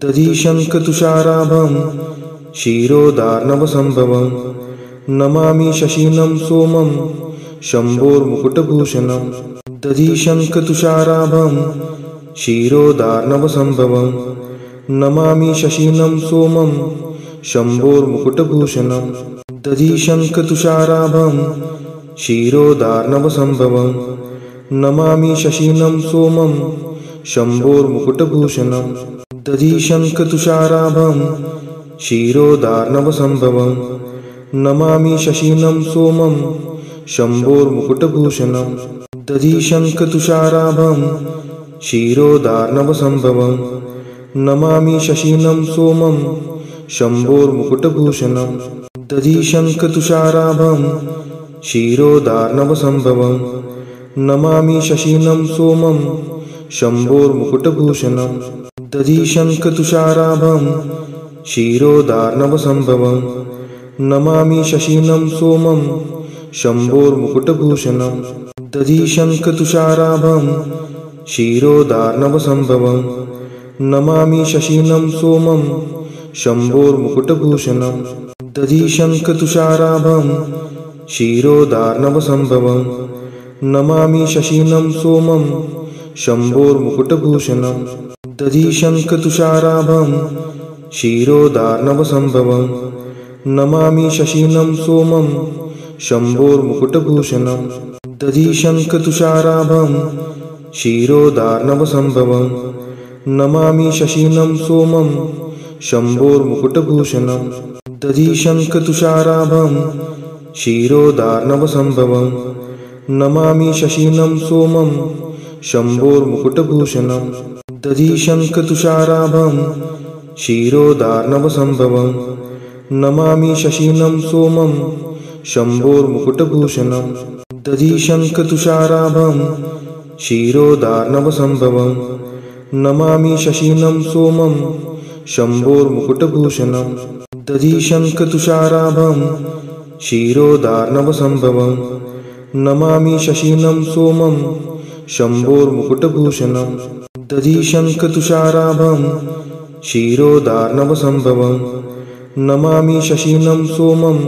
दधिशङ्खतुषाराभं क्षीरोदार्णवसम्भवं नमामि शशीनं सोमं शम्भोर्मुकुटभूषणं दधिशङ्खतुषाराभं क्षीरोदार्णवसम्भवं नमामि शशीनं सोमं शम्भोर्मुकुटभूषणं दधिशङ्खतुषाराभं क्षीरोदार्णवसम्भवं नमामि शशीनं सोमं शम्भोर्मुकुटभूषणं दधिशङ्खतुषाराभं क्षीरोदार्णवसम्भवं नमामि शशीनं सोमं शम्भोर्मुकुटभूषणं दधिशङ्खतुषाराभं क्षीरोदार्णवसम्भवं नमामि शशीनं सोमं शम्भोर्मुकुटभूषणं दधिशङ्खतुषाराभं क्षीरोदार्णवसम्भवं नमामि शशीनं सोमं शम्भोर्मुकुटभूषणं दधिशङ्खतुषाराभं क्षीरोदार्णवसम्भवं नमामि शशीनं सोमं शम्भोर्मुकुटभूषणं दधिशङ्खतुषाराभं क्षीरोदार्णवसम्भवं नमामि शशीनं सोमं शम्भोर्मुकुटभूषणं दधिशङ्खतुषाराभं क्षीरोदार्णवसम्भवं नमामि शशीनं सोमं शम्भोर्मुकुटभूषणं दधिशङ्खतुषाराभं क्षीरोदार्णवसम्भवं नमामि शशीनं सोमं शम्भोर्मुकुटभूषणं दधिशङ्खतुषाराभं क्षीरोदार्णवसम्भवं नमामि शशीनं सोमं शम्भोर्मुकुटभूषणं दधिशङ्खतुषाराभं क्षीरोदार्णवसम्भवं नमामि शशीनं सोमं शम्भोर्मुकुटभूषणं दधिशङ्खतुषाराभं क्षीरोदार्णवसम्भवं नमामि शशीनं सोमं शम्भोर्मुकुटभूषणं दधिशङ्खतुषाराभं क्षीरोदार्णवसम्भवं नमामि शशीनं सोमं शम्भोर्मुकुटभूषणं दधिशङ्खतुषाराभं क्षीरोदार्णवसम्भवं नमामि शशीनं सोमं शम्भोर्मुकुटभूषणं दधिशङ्खतुषाराभं क्षीरोदार्णवसम्भवं नमामि शशीनं सोमं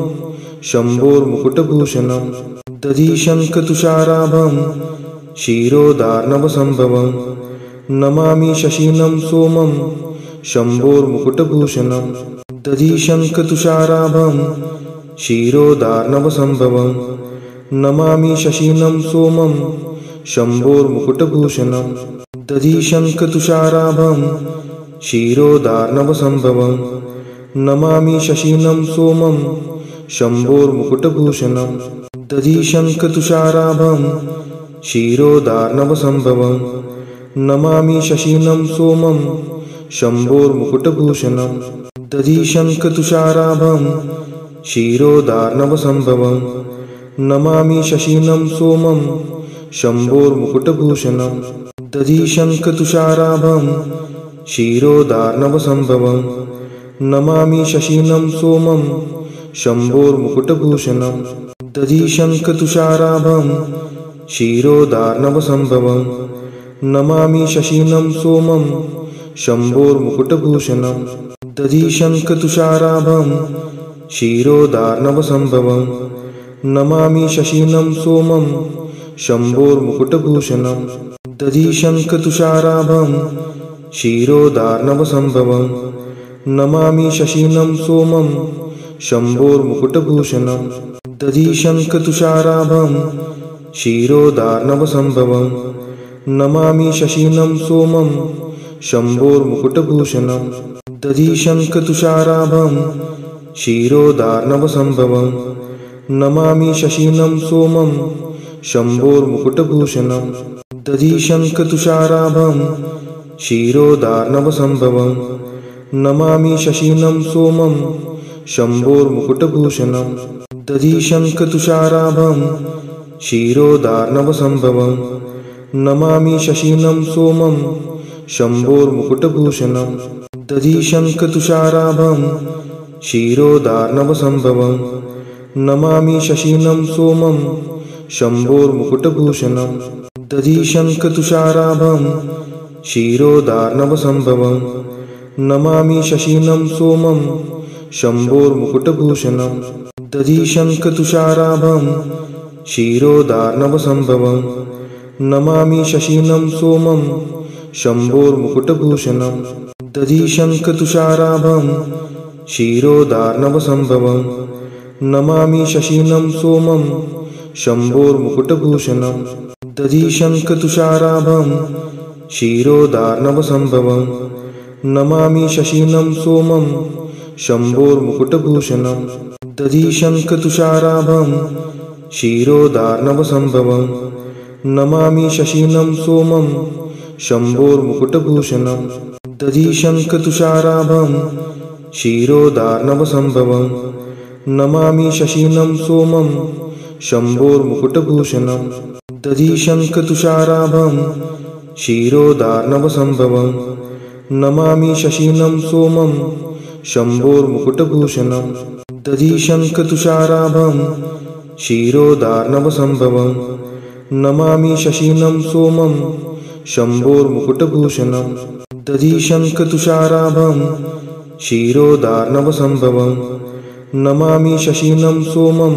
शम्भोर्मुकुटभूषणं दधिशङ्खतुषाराभं क्षीरोदार्णवसम्भवं नमामि शशीनं सोमं शम्भोर्मुकुटभूषणं दधिशङ्खतुषाराभं क्षीरोदार्णवसम्भवं नमामि शशीनं सोमं शम्भोर्मुकुटभूषणं दधिशङ्खतुषाराभं क्षीरोदार्णवसम्भवं नमामि शशीनं सोमं शम्भोर्मुकुटभूषणं दधिशङ्खतुषाराभं क्षीरोदार्णवसम्भवं नमामि शशीनं सोमं शम्भोर्मुकुटभूषणं दधिशङ्खतुषाराभं क्षीरोदार्णवसम्भवं नमामि शशीनं सोमं शम्भोर्मुकुटभूषणं दधिशङ्खतुषाराभं क्षीरोदार्णवसम्भवं नमामि शशीनं सोमं शम्भोर्मुकुटभूषणं दधिशङ्खतुषाराभं क्षीरोदार्णवसम्भवं नमामि शशीनं सोमं शम्भोर्मुकुटभूषणं दधिशङ्खतुषाराभं क्षीरोदार्णवसम्भवं नमामि शशीनं सोमं शम्भोर्मुकुटभूषणं दधिशङ्खतुषाराभं क्षीरोदार्णवसम्भवं नमामि शशीनं सोमं शम्भोर्मुकुटभूषणं दधिशङ्खतुषाराभं क्षीरोदार्णवसम्भवं नमामि शशीनं सोमं शम्भोर्मुकुटभूषणं दधिशङ्खतुषाराभं क्षीरोदार्णवसम्भवं नमामि शशीनं सोमं शम्भोर्मुकुटभूषणं दधिशङ्खतुषाराभं क्षीरोदार्णवसम्भवं नमामि शशीनं सोमं शम्भोर्मुकुटभूषणं दधिशङ्खतुषाराभं क्षीरोदार्णवसम्भवं नमामि शशीनं सोमं शम्भोर्मुकुटभूषणं दधिशङ्खतुषाराभं क्षीरोदार्णवसम्भवं नमामि शशीनं सोमं शम्भोर्मुकुटभूषणं दधिशङ्खतुषाराभं क्षीरोदार्णवसम्भवं नमामि शशीनं सोमं शम्भोर्मुकुटभूषणं दधिशङ्खतुषाराभं क्षीरोदार्णवसम्भवं नमामि शशीनं सोमं शम्भोर्मुकुटभूषणं दधिशङ्खतुषाराभं क्षीरोदार्णवसम्भवं नमामि शशीनं सोमं शम्भोर्मुकुटभूषणं दधिशङ्खतुषाराभं क्षीरोदार्णवसम्भवं नमामि शशीनं सोमं शम्भोर्मुकुटभूषणं दधिशङ्खतुषाराभं क्षीरोदार्णवसम्भवं नमामि शशीनं सोमं शम्भोर्मुकुटभूषणं दधिशङ्खतुषाराभं क्षीरोदार्णवसम्भवं नमामि शशीनं सोमं शम्भोर्मुकुटभूषणं दधिशङ्खतुषाराभं क्षीरोदार्णवसम्भवं नमामि शशीनं सोमं शम्भोर्मुकुटभूषणं दधिशङ्खतुषाराभं क्षीरोदार्णवसम्भवं नमामि शशीनं सोमं शम्भोर्मुकुटभूषणं दधिशङ्खतुषाराभं क्षीरोदार्णवसम्भवं नमामि शशीनं सोमं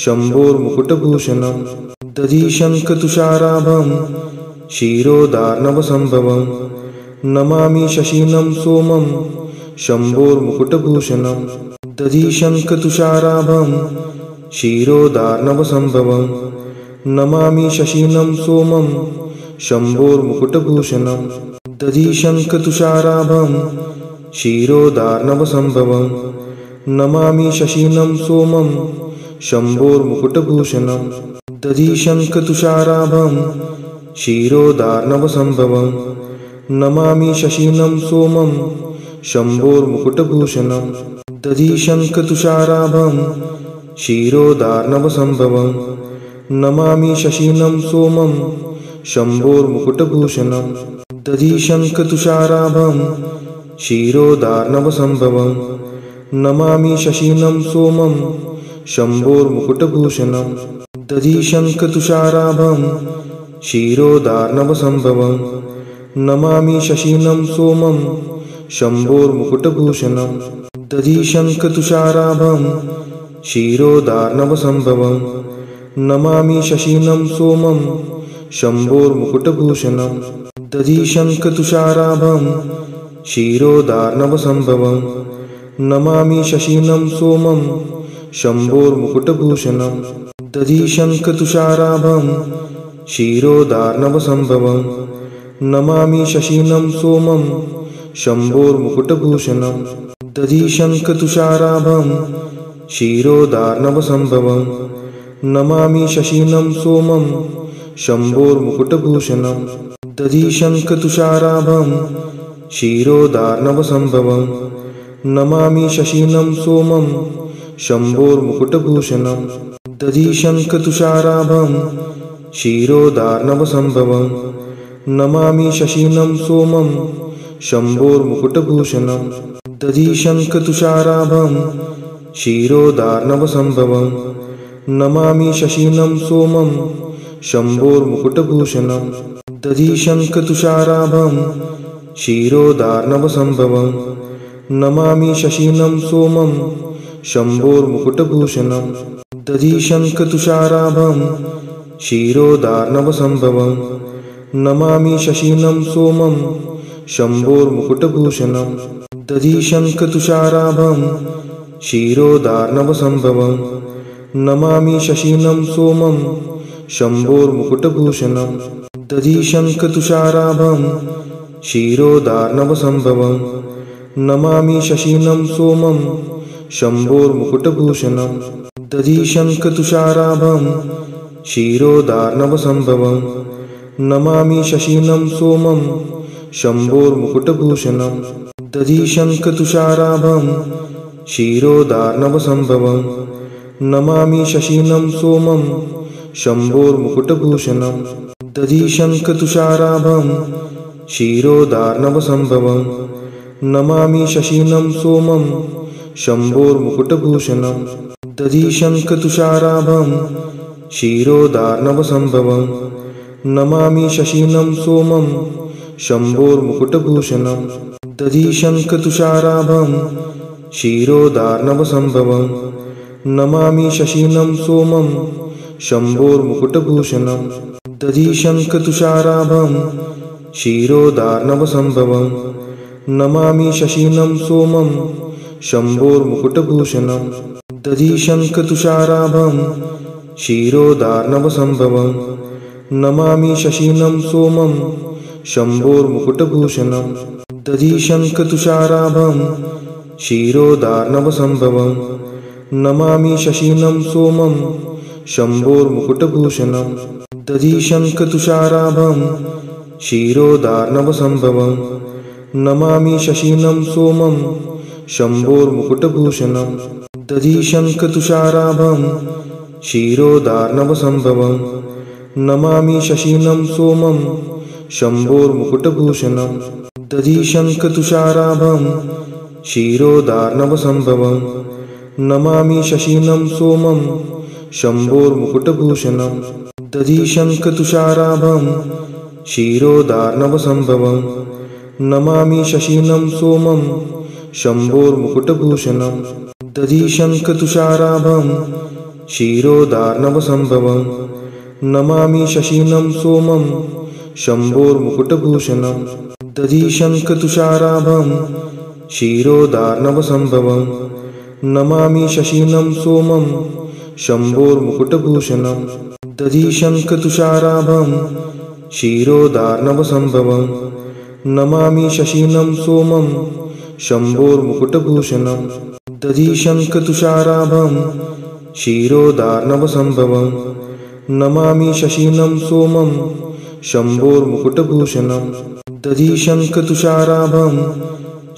शम्भोर्मुकुटभूषणं दधिशङ्खतुषाराभं क्षीरोदार्णवसम्भवं नमामि शशीनं सोमं शम्भोर्मुकुटभूषणं दधिशङ्खतुषाराभं क्षीरोदार्णवसम्भवं नमामि शशीनं सोमं शम्भोर्मुकुटभूषणं दधिशङ्खतुषाराभं क्षीरोदार्णवसम्भवं नमामि शशीनं सोमं शम्भोर्मुकुटभूषणं दधिशङ्खतुषाराभं क्षीरोदार्णवसम्भवं नमामि शशीनं सोमं शम्भोर्मुकुटभूषणं दधिशङ्खतुषाराभं क्षीरोदार्णवसम्भवं नमामि शशीनं सोमं शम्भोर्मुकुटभूषणं दधिशङ्खतुषाराभं क्षीरोदार्णवसम्भवं नमामि शशीनं सोमं शम्भोर्मुकुटभूषणं दधिशङ्खतुषाराभं क्षीरोदार्णवसम्भवं नमामि शशीनं सोमं शम्भोर्मुकुटभूषणं दधिशङ्खतुषाराभं क्षीरोदार्णवसम्भवं नमामि शशीनं सोमं शम्भोर्मुकुटभूषणं दधिशङ्खतुषाराभं क्षीरोदार्णवसम्भवं नमामि शशीनं सोमं शम्भोर्मुकुटभूषणं दधिशङ्खतुषाराभं क्षीरोदार्णवसम्भवं नमामि शशीनं सोमं शम्भोर्मुकुटभूषणं दधिशङ्खतुषाराभं क्षीरोदार्णवसम्भवं नमामि शशीनं सोमं शम्भोर्मुकुटभूषणं दधिशङ्खतुषाराभं क्षीरोदार्णवसम्भवं नमामि शशीनं सोमं शम्भोर्मुकुटभूषणं दधिशङ्खतुषाराभं क्षीरोदार्णवसम्भवं नमामि शशीनं सोमं शम्भोर्मुकुटभूषणं दधिशङ्खतुषाराभं क्षीरोदार्णवसम्भवं नमामि शशीनं सोमं शम्भोर्मुकुटभूषणं दधिशङ्खतुषाराभं क्षीरोदार्णवसम्भवं नमामि शशीनं सोमं शम्भोर्मुकुटभूषणं दधिशङ्खतुषाराभं क्षीरोदार्णवसम्भवं नमामि शशीनं सोमं शम्भोर्मुकुटभूषणं दधिशङ्खतुषाराभं क्षीरोदार्णवसम्भवं नमामि शशीनं सोमं शम्भोर्मुकुटभूषणं दधिशङ्खतुषाराभं क्षीरोदार्णवसम्भवं नमामि शशीनं सोमं शम्भोर्मुकुटभूषणं दधिशङ्खतुषाराभं क्षीरोदार्णवसम्भवं नमामि शशीनं सोमं शम्भोर्मुकुटभूषणं दधिशङ्खतुषाराभं क्षीरोदार्णवसम्भवं नमामि शशीनं सोमं शम्भोर्मुकुटभूषणं दधिशङ्खतुषाराभं क्षीरोदार्णवसम्भवं नमामि शशीनं सोमं शम्भोर्मुकुटभूषणं दधिशङ्खतुषाराभं क्षीरोदार्णवसम्भवं नमामि शशीनं सोमं शम्भोर्मुकुटभूषणं दधिशङ्खतुषाराभं क्षीरोदार्णवसम्भवं नमामि शशीनं सोमं शम्भोर्मुकुटभूषणं दधिशङ्खतुषाराभं क्षीरोदार्णवसम्भवं नमामि शशीनं सोमं शम्भोर्मुकुटभूषणं दधिशङ्खतुषाराभं क्षीरोदार्णवसम्भवं नमामि शशीनं सोमं शम्भोर्मुकुटभूषणं दधिशङ्खतुषाराभं क्षीरोदार्णवसम्भवं नमामि शशीनं सोमं शम्भोर्मुकुटभूषणं दधिशङ्खतुषाराभं क्षीरोदार्णवसम्भवं नमामि शशीनं सोमं शम्भोर्मुकुटभूषणं दधिशङ्खतुषाराभं क्षीरोदार्णवसम्भवं नमामि शशीनं सोमं शम्भोर्मुकुटभूषणं दधिशङ्खतुषाराभं क्षीरोदार्णवसम्भवं नमामि शशीनं सोमं शम्भोर्मुकुटभूषणं दधिशङ्खतुषाराभं क्षीरोदार्णवसम्भवं नमामि शशीनं सोमं शम्भोर्मुकुटभूषणं दधिशङ्खतुषाराभं क्षीरोदार्णवसम्भवं नमामि शशीनं सोमं शम्भोर्मुकुटभूषणं दधिशङ्खतुषाराभं क्षीरोदार्णवसम्भवं नमामि शशीनं सोमं शम्भोर्मुकुटभूषणं दधिशङ्खतुषाराभं क्षीरोदार्णवसम्भवं नमामि शशीनं सोमं शम्भोर्मुकुटभूषणं दधिशङ्खतुषाराभं क्षीरोदार्णवसम्भवं नमामि शशीनं सोमं शम्भोर्मुकुटभूषणं दधिशङ्खतुषाराभं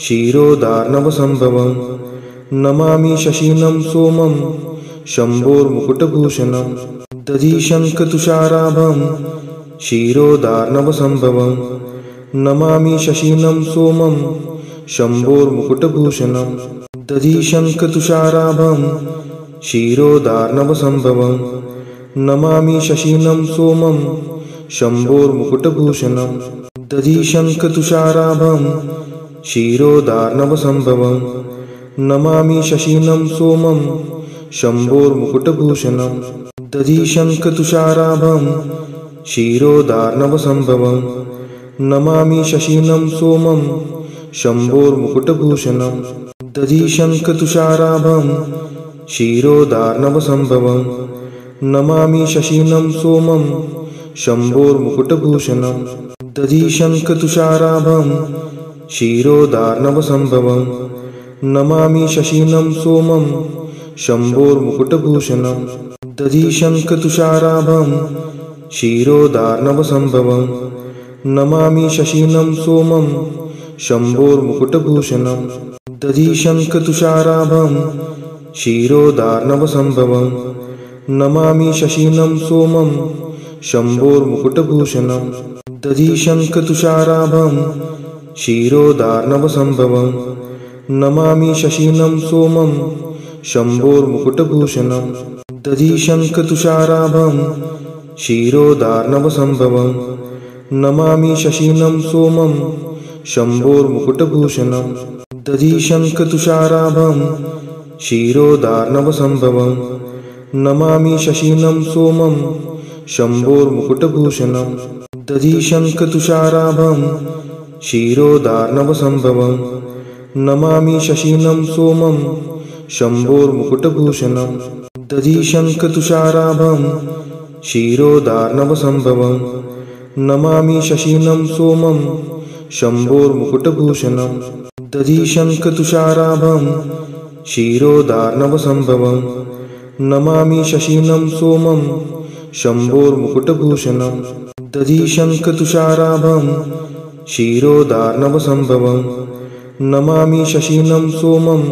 क्षीरोदार्णवसम्भवं नमामि शशीनं सोमं शम्भोर्मुकुटभूषणं दधिशङ्खतुषाराभं क्षीरोदार्णवसम्भवं नमामि शशीनं सोमं शम्भोर्मुकुटभूषणं दधिशङ्खतुषाराभं क्षीरोदार्णवसम्भवं नमामि शशीनं सोमं शम्भोर्मुकुटभूषणं दधिशङ्खतुषाराभं क्षीरोदार्णवसम्भवं नमामि शशीनं सोमं शम्भोर्मुकुटभूषणं दधिशङ्खतुषाराभं क्षीरोदार्णवसम्भवं नमामि शशीनं सोमं शम्भोर्मुकुटभूषणं दधिशङ्खतुषाराभं क्षीरोदार्णवसम्भवं नमामि शशीनं सोमं शम्भोर्मुकुटभूषणं दधिशङ्खतुषाराभं क्षीरोदार्णवसम्भवं नमामि शशीनं सोमं शम्भोर्मुकुटभूषणं दधिशङ्खतुषाराभं क्षीरोदार्णवसम्भवं नमामि शशीनं सोमं शम्भोर्मुकुटभूषणं दधिशङ्खतुषाराभं क्षीरोदार्णवसम्भवं नमामि शशीनं सोमं शम्भोर्मुकुटभूषणं दधिशङ्खतुषाराभं क्षीरोदार्णवसम्भवं नमामि शशीनं सोमं शम्भोर्मुकुटभूषणं दधिशङ्खतुषाराभं क्षीरोदार्णवसम्भवं नमामि शशीनं सोमं शम्भोर्मुकुटभूषणं दधिशङ्खतुषाराभं क्षीरोदार्णवसम्भवं नमामि शशीनं सोमं शम्भोर्मुकुटभूषणं दधिशङ्खतुषाराभं क्षीरोदार्णवसम्भवं नमामि शशीनं सोमं शम्भोर्मुकुटभूषणं दधिशङ्खतुषाराभं क्षीरोदार्णवसम्भवं नमामि शशीनं सोमं शम्भोर्मुकुटभूषणं दधिशङ्खतुषाराभं क्षीरोदार्णवसम्भवं नमामि शशीनं सोमं शम्भोर्मुकुटभूषणं दधिशङ्खतुषाराभं क्षीरोदार्णवसम्भवं नमामि शशीनं सोमं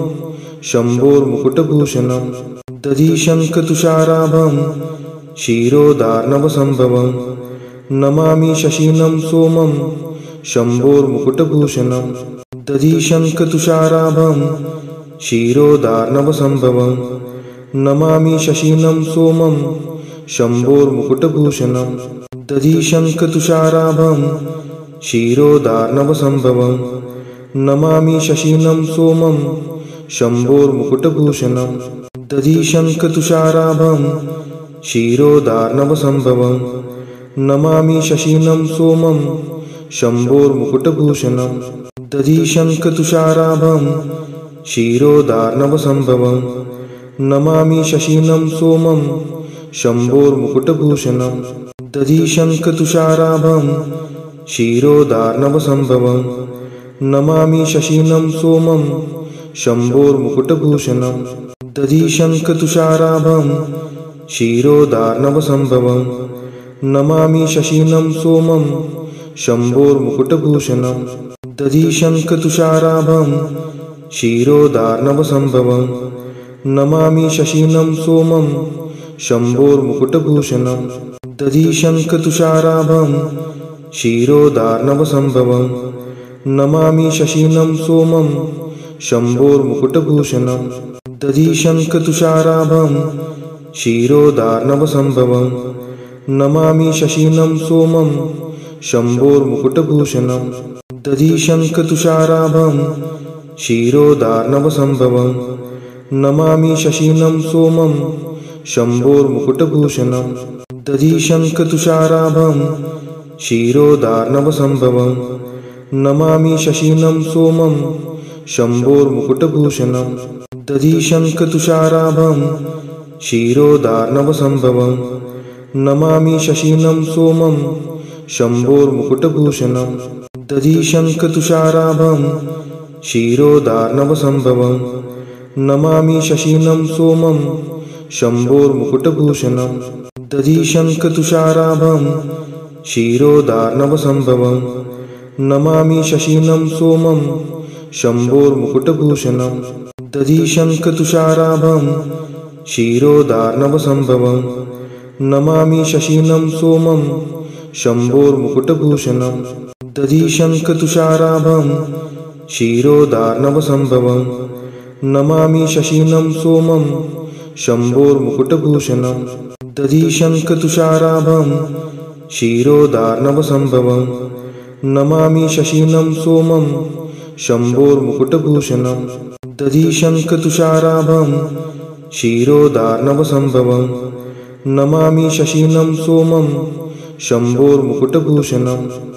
शम्भोर्मुकुटभूषणं दधिशङ्खतुषाराभं क्षीरोदार्णवसम्भवं नमामि शशीनं सोमं शम्भोर्मुकुटभूषणं दधिशङ्खतुषाराभं क्षीरोदार्णवसम्भवं नमामि शशीनं सोमं शम्भोर्मुकुटभूषणं दधिशङ्खतुषाराभं क्षीरोदार्णवसम्भवं नमामि शशीनं सोमं शम्भोर्मुकुटभूषणं दधिशङ्खतुषाराभं क्षीरोदार्णवसम्भवं नमामि शशीनं सोमं शम्भोर्मुकुटभूषणं दधिशङ्खतुषाराभं क्षीरोदार्णवसम्भवं नमामि शशीनं सोमं शम्भोर्मुकुटभूषणं दधिशङ्खतुषाराभं क्षीरोदार्णवसम्भवं नमामि शशीनं सोमं शम्भोर्मुकुटभूषणं दधिशङ्खतुषाराभं क्षीरोदार्णवसम्भवं नमामि शशीनं सोमं शम्भोर्मुकुटभूषणं दधिशङ्खतुषाराभं क्षीरोदार्णवसम्भवं नमामि शशीनं सोमं शम्भोर्मुकुटभूषणं दधिशङ्खतुषाराभं क्षीरोदार्णवसम्भवं नमामि शशीनं सोमं शम्भोर्मुकुटभूषणं दधिशङ्खतुषाराभं क्षीरोदार्णवसम्भवं नमामि शशीनं सोमं शम्भोर्मुकुटभूषणं दधिशङ्खतुषाराभं क्षीरोदार्णवसम्भवं नमामि शशीनं सोमं शम्भोर्मुकुटभूषणं दधिशङ्खतुषाराभं क्षीरोदार्णवसम्भवं नमामि शशीनं सोमं शम्भोर्मुकुटभूषणं दधिशङ्खतुषाराभं क्षीरोदार्णवसम्भवं नमामि शशीनं सोमं शम्भोर्मुकुटभूषणं दधिशङ्खतुषाराभं क्षीरोदार्णवसम्भवं नमामि शशीनं सोमं शम्भोर्मुकुटभूषणं दधिशङ्खतुषाराभं क्षीरोदार्णवसम्भवं नमामि शशीनं सोमं शम्भोर्मुकुटभूषणं दधिशङ्खतुषाराभं क्षीरोदार्णवसम्भवं नमामि शशीनं सोमं शम्भोर्मुकुटभूषणं दधिशङ्खतुषाराभं क्षीरोदार्णवसम्भवं नमामि शशीनं सोमं शम्भोर्मुकुटभूषणं दधिशङ्खतुषाराभं क्षीरोदार्णवसम्भवं नमामि शशीनं सोमं शम्भोर्मुकुटभूषणं दधिशङ्खतुषाराभं क्षीरोदार्णवसम्भवं नमामि शशीनं सोमं शम्भोर्मुकुटभूषणं